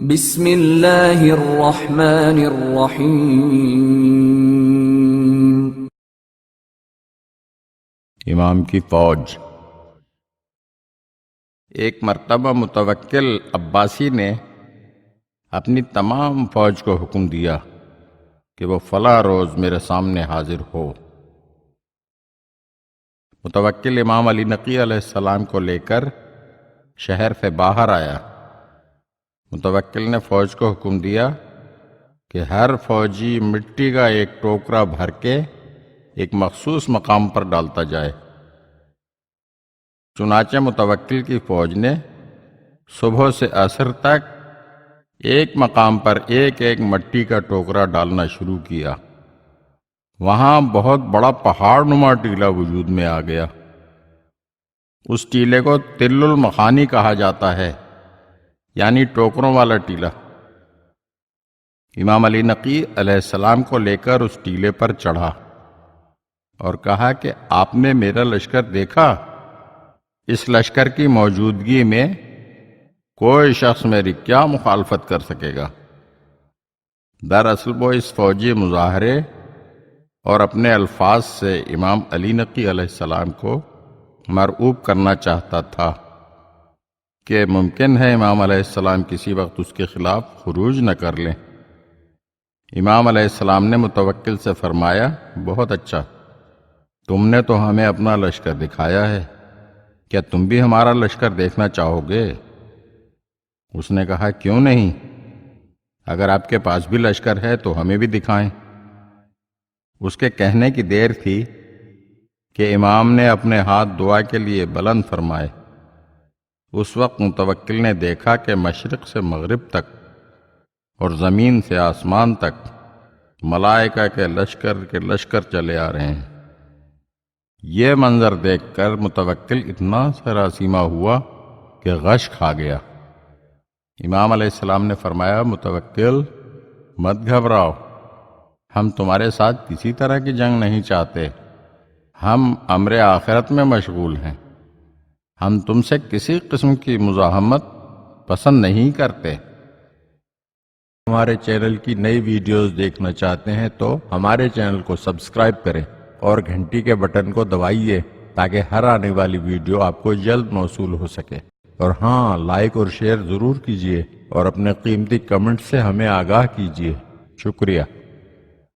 بسم اللہ الرحمن الرحیم۔ امام کی فوج۔ ایک مرتبہ متوکل عباسی نے اپنی تمام فوج کو حکم دیا کہ وہ فلاں روز میرے سامنے حاضر ہو۔ متوکل امام علی نقی علیہ السلام کو لے کر شہر سے باہر آیا۔ متوکل نے فوج کو حکم دیا کہ ہر فوجی مٹی کا ایک ٹوکرا بھر کے ایک مخصوص مقام پر ڈالتا جائے۔ چنانچہ متوکل کی فوج نے صبح سے عصر تک ایک مقام پر ایک ایک مٹی کا ٹوکرا ڈالنا شروع کیا۔ وہاں بہت بڑا پہاڑ نما ٹیلہ وجود میں آ گیا۔ اس ٹیلے کو تل المخانی کہا جاتا ہے، یعنی ٹوکروں والا ٹیلہ۔ امام علی نقی علیہ السلام کو لے کر اس ٹیلے پر چڑھا اور کہا کہ آپ نے میرا لشکر دیکھا؟ اس لشکر کی موجودگی میں کوئی شخص میری کیا مخالفت کر سکے گا؟ دراصل وہ اس فوجی مظاہرے اور اپنے الفاظ سے امام علی نقی علیہ السلام کو مرعوب کرنا چاہتا تھا کہ ممکن ہے امام علیہ السلام کسی وقت اس کے خلاف خروج نہ کر لیں۔ امام علیہ السلام نے متوکل سے فرمایا، بہت اچھا، تم نے تو ہمیں اپنا لشکر دکھایا ہے، کیا تم بھی ہمارا لشکر دیکھنا چاہو گے؟ اس نے کہا، کیوں نہیں، اگر آپ کے پاس بھی لشکر ہے تو ہمیں بھی دکھائیں۔ اس کے کہنے کی دیر تھی کہ امام نے اپنے ہاتھ دعا کے لیے بلند فرمائے۔ اس وقت متوکل نے دیکھا کہ مشرق سے مغرب تک اور زمین سے آسمان تک ملائکہ کے لشکر چلے آ رہے ہیں۔ یہ منظر دیکھ کر متوکل اتنا سراسیمہ ہوا کہ غش کھا گیا۔ امام علیہ السلام نے فرمایا، متوکل مت گھبراؤ، ہم تمہارے ساتھ کسی طرح کی جنگ نہیں چاہتے، ہم امر آخرت میں مشغول ہیں، ہم تم سے کسی قسم کی مزاحمت پسند نہیں کرتے۔ ہمارے چینل کی نئی ویڈیوز دیکھنا چاہتے ہیں تو ہمارے چینل کو سبسکرائب کریں اور گھنٹی کے بٹن کو دبائیے تاکہ ہر آنے والی ویڈیو آپ کو جلد موصول ہو سکے۔ اور ہاں، لائک اور شیئر ضرور کیجیے اور اپنے قیمتی کمنٹ سے ہمیں آگاہ کیجیے۔ شکریہ۔